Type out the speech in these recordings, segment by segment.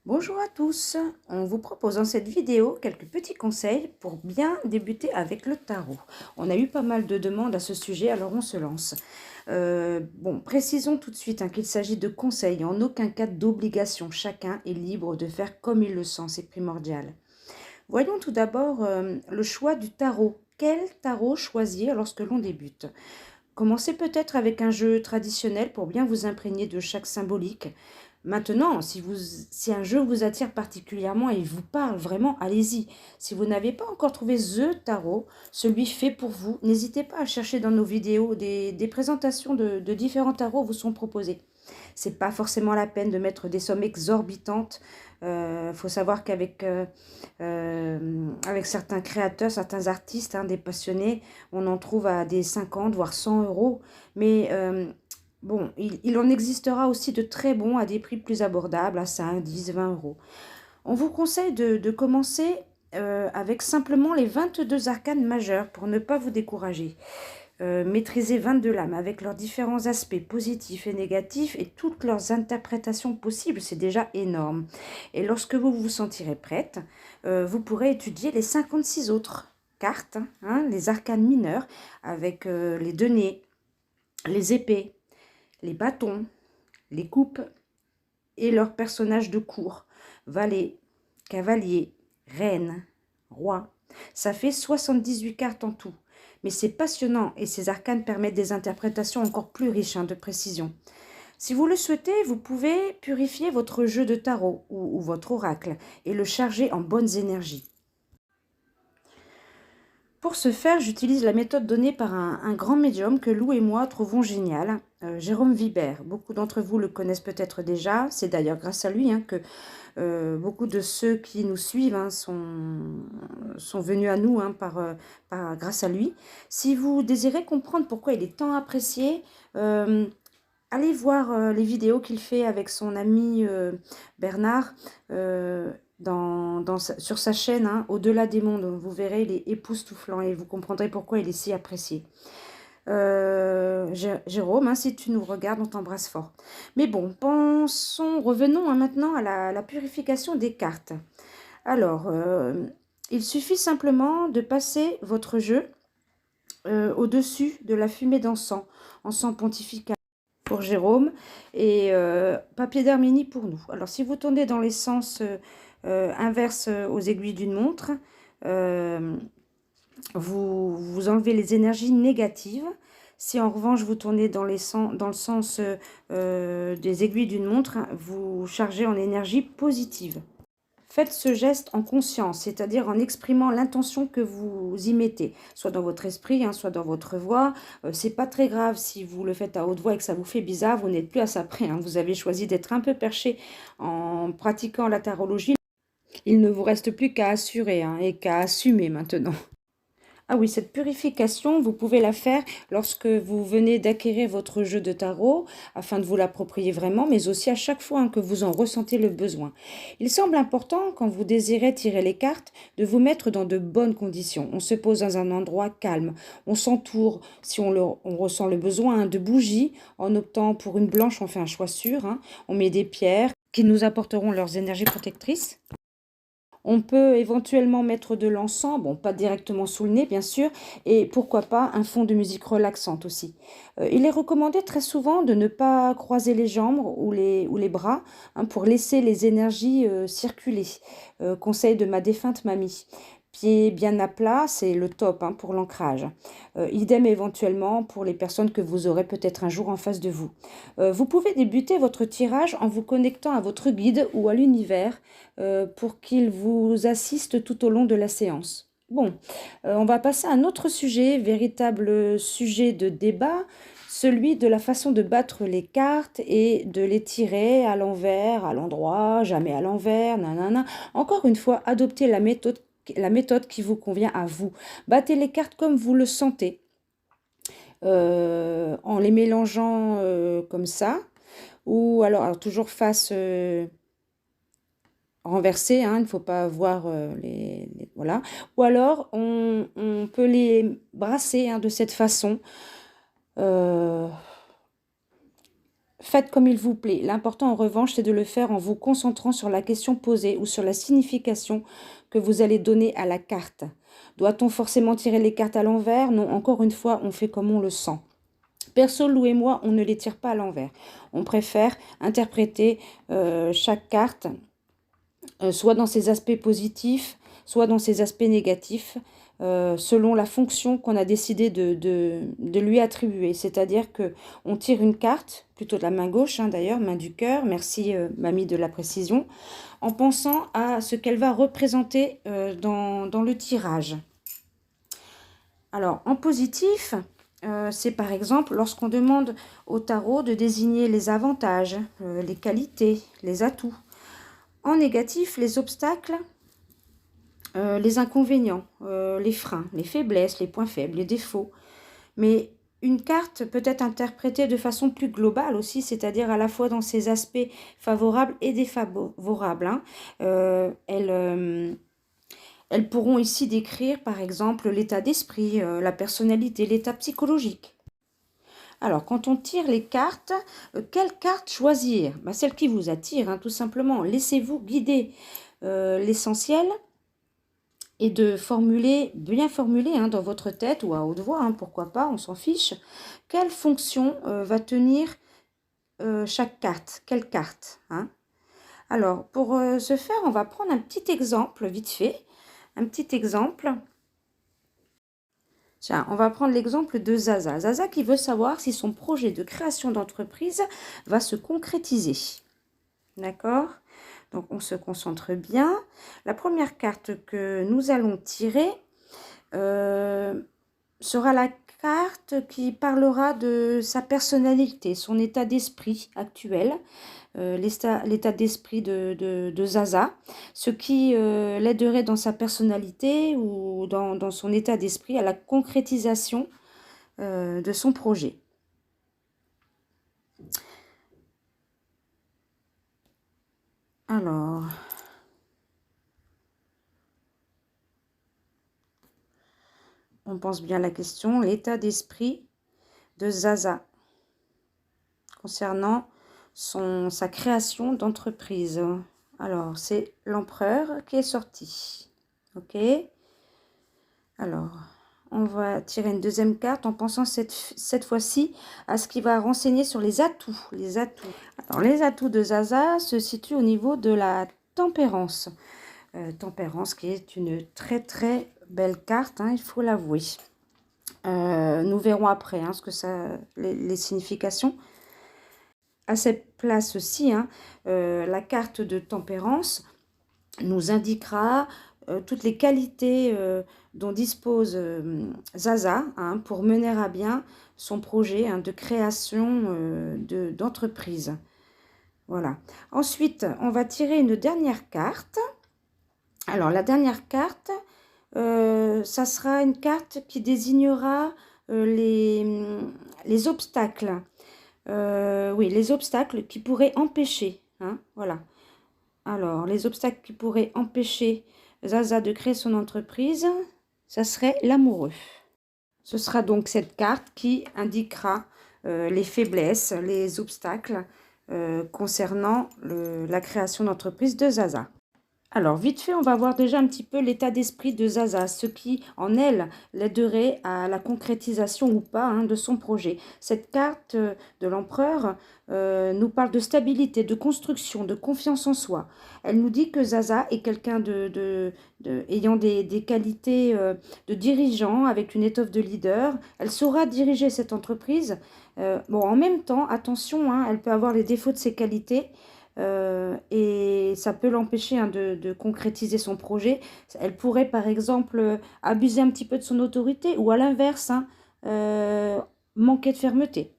Bonjour à tous, on vous propose dans cette vidéo quelques petits conseils pour bien débuter avec le tarot. On a eu pas mal de demandes à ce sujet, alors on se lance. Bon, précisons tout de suite qu'il s'agit de conseils, en aucun cas d'obligation. Chacun est libre de faire comme il le sent, c'est primordial. Voyons tout d'abord le choix du tarot. Quel tarot choisir lorsque l'on débute? Commencez peut-être avec un jeu traditionnel pour bien vous imprégner de chaque symbolique. Maintenant, si un jeu vous attire particulièrement et vous parle vraiment, allez-y. Si vous n'avez pas encore trouvé The Tarot, celui fait pour vous, n'hésitez pas à chercher dans nos vidéos des présentations de différents tarots vous sont proposés. C'est pas forcément la peine de mettre des sommes exorbitantes. Faut savoir avec certains créateurs, certains artistes, des passionnés, on en trouve à des 50 voire 100 euros. Mais bon, il en existera aussi de très bons à des prix plus abordables, à 5, 10, 20 euros. On vous conseille de commencer avec simplement les 22 arcanes majeures pour ne pas vous décourager. Maîtriser 22 lames avec leurs différents aspects positifs et négatifs et toutes leurs interprétations possibles, c'est déjà énorme. Et lorsque vous vous sentirez prête, vous pourrez étudier les 56 autres cartes, les arcanes mineurs, avec les deniers, les épées, les bâtons, les coupes et leurs personnages de cour, valet, cavalier, reine, roi. Ça fait 78 cartes en tout. Mais c'est passionnant et ces arcanes permettent des interprétations encore plus riches de précision. Si vous le souhaitez, vous pouvez purifier votre jeu de tarot ou votre oracle et le charger en bonnes énergies. Pour ce faire, j'utilise la méthode donnée par un grand médium que Lou et moi trouvons génial, Jérôme Vibert. Beaucoup d'entre vous le connaissent peut-être déjà, c'est d'ailleurs grâce à lui que beaucoup de ceux qui nous suivent sont venus à nous grâce à lui. Si vous désirez comprendre pourquoi il est tant apprécié, allez voir les vidéos qu'il fait avec son ami Bernard sur sa chaîne, Au-delà des mondes. Vous verrez, il est époustouflant et vous comprendrez pourquoi il est si apprécié. Jérôme, si tu nous regardes, on t'embrasse fort. Mais bon, revenons maintenant à la purification des cartes. Alors, il suffit simplement de passer votre jeu au-dessus de la fumée encens pontifical pour Jérôme et papier d'Arménie pour nous. Alors, si vous tournez dans les sens inverses aux aiguilles d'une montre, vous enlevez les énergies négatives. Si en revanche vous tournez dans le sens des aiguilles d'une montre, vous chargez en énergie positive. Faites ce geste en conscience, c'est-à-dire en exprimant l'intention que vous y mettez, soit dans votre esprit, soit dans votre voix. C'est pas très grave si vous le faites à haute voix et que ça vous fait bizarre, vous n'êtes plus à ça près. Vous avez choisi d'être un peu perché en pratiquant la tarologie. Il ne vous reste plus qu'à assurer et qu'à assumer maintenant. Ah oui, cette purification, vous pouvez la faire lorsque vous venez d'acquérir votre jeu de tarot afin de vous l'approprier vraiment, mais aussi à chaque fois que vous en ressentez le besoin. Il semble important, quand vous désirez tirer les cartes, de vous mettre dans de bonnes conditions. On se pose dans un endroit calme, on s'entoure, si on ressent le besoin, de bougies. En optant pour une blanche, on fait un choix sûr. On met des pierres qui nous apporteront leurs énergies protectrices. On peut éventuellement mettre de l'encens, bon, pas directement sous le nez, bien sûr, et pourquoi pas un fond de musique relaxante aussi. Il est recommandé très souvent de ne pas croiser les jambes ou les bras pour laisser les énergies circuler. Conseil de ma défunte mamie. Pieds bien à plat, c'est le top pour l'ancrage. Idem éventuellement pour les personnes que vous aurez peut-être un jour en face de vous. Vous pouvez débuter votre tirage en vous connectant à votre guide ou à l'univers pour qu'il vous assiste tout au long de la séance. Bon, on va passer à un autre sujet, véritable sujet de débat, celui de la façon de battre les cartes et de les tirer à l'envers, à l'endroit, jamais à l'envers, nanana. Encore une fois, adoptez la méthode qui vous convient à vous. Battez les cartes comme vous le sentez, en les mélangeant comme ça, ou alors toujours face renversée, il ne faut pas voir voilà. Ou alors, on peut les brasser de cette façon. faites comme il vous plaît. L'important en revanche, c'est de le faire en vous concentrant sur la question posée ou sur la signification que vous allez donner à la carte. Doit-on forcément tirer les cartes à l'envers? Non, encore une fois, on fait comme on le sent. Perso, Lou et moi, on ne les tire pas à l'envers. On préfère interpréter chaque carte, soit dans ses aspects positifs, soit dans ses aspects négatifs, selon la fonction qu'on a décidé de lui attribuer. C'est-à-dire qu'on tire une carte, plutôt de la main gauche hein, d'ailleurs, main du cœur, merci mamie de la précision, en pensant à ce qu'elle va représenter dans le tirage. Alors, en positif, c'est par exemple lorsqu'on demande au tarot de désigner les avantages, les qualités, les atouts. En négatif, les obstacles, les inconvénients, les freins, les faiblesses, les points faibles, les défauts. Mais une carte peut être interprétée de façon plus globale aussi, c'est-à-dire à la fois dans ses aspects favorables et défavorables. Hein. Elles pourront ici décrire, par exemple, l'état d'esprit, la personnalité, l'état psychologique. Alors, quand on tire les cartes, quelle carte choisir? Celle qui vous attire, hein, tout simplement. Laissez-vous guider. L'essentiel est de formuler, bien formuler hein, dans votre tête ou à haute voix, hein, pourquoi pas, on s'en fiche. Quelle fonction va tenir chaque carte? Quelle carte hein? Alors, pour ce faire, on va prendre un petit exemple, vite fait. Un petit exemple. Tiens, on va prendre l'exemple de Zaza. Zaza qui veut savoir si son projet de création d'entreprise va se concrétiser. D'accord? Donc, on se concentre bien. La première carte que nous allons tirer sera la carte qui parlera de sa personnalité, son état d'esprit actuel. L'état d'esprit de Zaza, ce qui l'aiderait dans sa personnalité ou dans son état d'esprit à la concrétisation de son projet. Alors, on pense bien à la question, l'état d'esprit de Zaza concernant sa création d'entreprise. Alors, c'est l'empereur qui est sorti. Ok. Alors, on va tirer une deuxième carte en pensant cette fois-ci à ce qui va renseigner sur les atouts. Les atouts. Alors, les atouts de Zaza se situent au niveau de la tempérance. Tempérance qui est une très très belle carte, hein, il faut l'avouer. Nous verrons après hein, ce que ça, les significations. À cette place aussi, hein, la carte de tempérance nous indiquera toutes les qualités dont dispose Zaza hein, pour mener à bien son projet hein, de création d'entreprise. Voilà. Ensuite, on va tirer une dernière carte. Alors, la dernière carte, ça sera une carte qui désignera les obstacles. Oui, les obstacles qui pourraient empêcher. Hein, voilà. Alors, les obstacles qui pourraient empêcher Zaza de créer son entreprise, ça serait l'amoureux. Ce sera donc cette carte qui indiquera les faiblesses, les obstacles concernant la création d'entreprise de Zaza. Alors, vite fait, on va voir déjà un petit peu l'état d'esprit de Zaza, ce qui, en elle, l'aiderait à la concrétisation ou pas hein, de son projet. Cette carte de l'empereur nous parle de stabilité, de construction, de confiance en soi. Elle nous dit que Zaza est quelqu'un ayant des qualités de dirigeant, avec une étoffe de leader. Elle saura diriger cette entreprise. Bon, en même temps, attention, hein, elle peut avoir les défauts de ses qualités, et ça peut l'empêcher hein, de concrétiser son projet. Elle pourrait par exemple abuser un petit peu de son autorité ou à l'inverse hein, manquer de fermeté.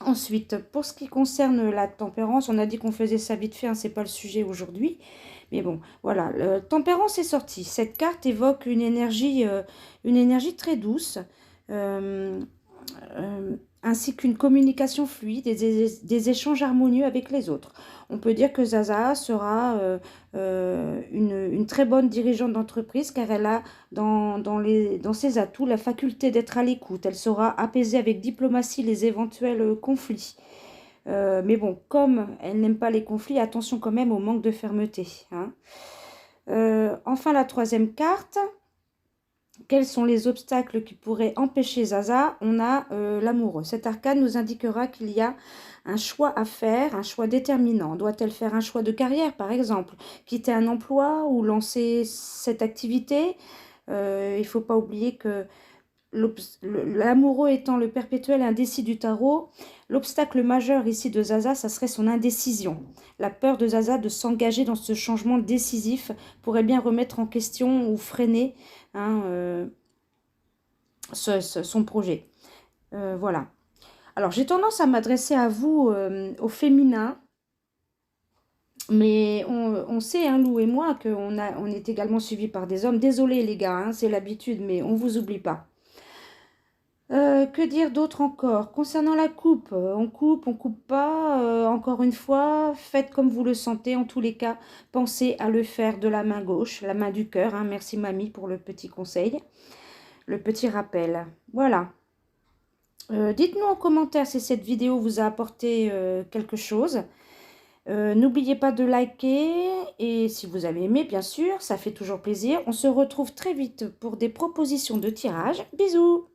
Ensuite, pour ce qui concerne la tempérance, on a dit qu'on faisait ça vite fait, hein, c'est pas le sujet aujourd'hui. Mais bon, voilà, tempérance est sortie. Cette carte évoque une énergie très douce, ainsi qu'une communication fluide et des échanges harmonieux avec les autres. On peut dire que Zaza sera une très bonne dirigeante d'entreprise car elle a dans ses atouts la faculté d'être à l'écoute. Elle saura apaiser avec diplomatie les éventuels conflits. Mais bon, comme elle n'aime pas les conflits, attention quand même au manque de fermeté, hein. Enfin, la troisième carte. Quels sont les obstacles qui pourraient empêcher Zaza? On a l'amoureux. Cet arcane nous indiquera qu'il y a un choix à faire, un choix déterminant. Doit-elle faire un choix de carrière, par exemple? Quitter un emploi ou lancer cette activité? Il ne faut pas oublier que l'amoureux étant le perpétuel indécis du tarot, l'obstacle majeur ici de Zaza, ça serait son indécision. La peur de Zaza de s'engager dans ce changement décisif pourrait bien remettre en question ou freiner, hein, son projet. Voilà. Alors, j'ai tendance à m'adresser à vous, au féminin, mais on sait, hein, Lou et moi, on est également suivis par des hommes. Désolé les gars, hein, c'est l'habitude, mais on ne vous oublie pas. Que dire d'autre encore? Concernant la coupe, on coupe pas. Encore une fois, faites comme vous le sentez. En tous les cas, pensez à le faire de la main gauche, la main du cœur, hein. Merci mamie pour le petit conseil, le petit rappel. Voilà. Dites-nous en commentaire si cette vidéo vous a apporté quelque chose. N'oubliez pas de liker et si vous avez aimé, bien sûr, ça fait toujours plaisir. On se retrouve très vite pour des propositions de tirage. Bisous!